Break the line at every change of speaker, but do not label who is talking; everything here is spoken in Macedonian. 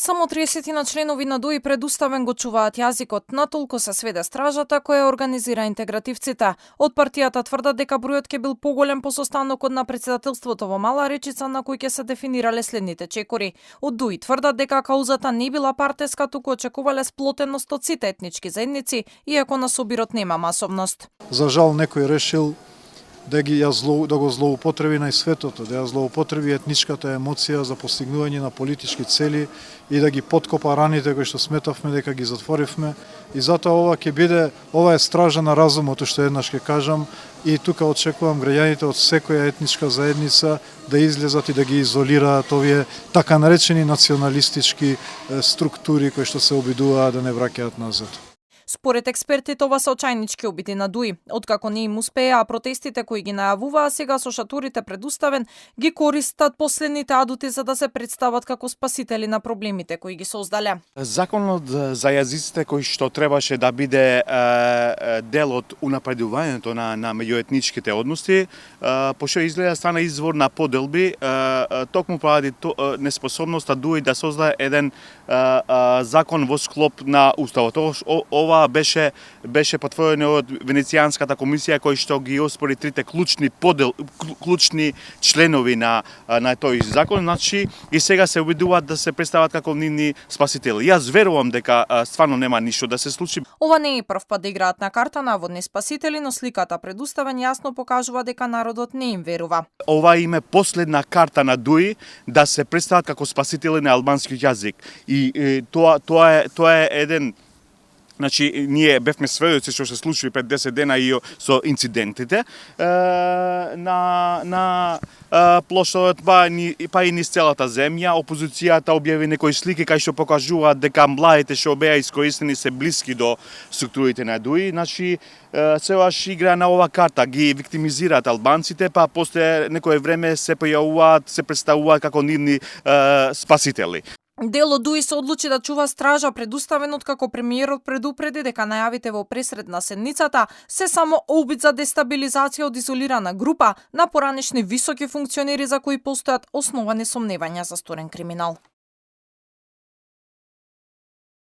Само 30 на членови на ДОИ предуставен го чуваат јазикот, натолку се сведе стражата која организира интегративците. Од партијата тврдат дека бројот ќе бил поголем по состанокот на претседателството во Мала Речица на кој ќе се дефинирале следните чекори. Од ДОИ тврдат дека каузата не била партиска, туку очекувале сплотеност од сите етнички заедници, иако на собирот нема масовност.
За жал некој решил да го злоупотреби на светото, да ја злоупотреби етничката емоција за постигнување на политички цели и да ги поткопа раните кои што сметавме дека ги затворивме. И затоа ова е стража на разумот, што еднаш ќе кажам, и тука очекувам граѓаните од секоја етничка заедница да излезат и да ги изолираат овие така наречени националистички структури кои што се обидуваат да не враќаат назад.
Според експертите, ова се очајнички обиди на ДОИ. Откако не им успеа, протестите кои ги најавуваа сега со шаторите предуставен, ги користат последните адути за да се представат како спасители на проблемите кои ги создале.
Законот за јазиците кој што требаше да биде дел од унапредувањето на меѓуетничките односи, пошто изгледа стана извор на поделби, токму поради неспособноста ДОИ да создаде еден закон во склоп на уставот. Ова беше потврдено од Венецијанската комисија кој што ги оспори трите клучни членови на тој закон, значи и сега се обидуваат да се представат како нивни спасители. Јас верувам дека стварно нема ништо да се случи.
Ова не е прв пат да играат на карта наводни спасители, но сликата предуставен јасно покажува дека народот не им верува.
Ова им е последна карта на ДОИ да се представат како спасители на албански јазик. И тоа е еден. Значи, ние бевме сведоци што се случи пред 10 дена и со инцидентите на плоштадот, па и низ целата земја. Опозицијата објави некои слики кај што покажуваат дека младите што беа искористени се блиски до структурите на ДОИ. Значи, целаш игра на ова карта, ги виктимизираат албанците, па после некое време се појавуваат, се представуваат како нивни спасители.
Дел од ДОИ се одлучи да чува стража предуставен откако премиерот предупреди дека најавите во пресред на седницата се само обид за дестабилизација од изолирана група на поранешни високи функционери за кои постојат основани сомневања за сторен криминал.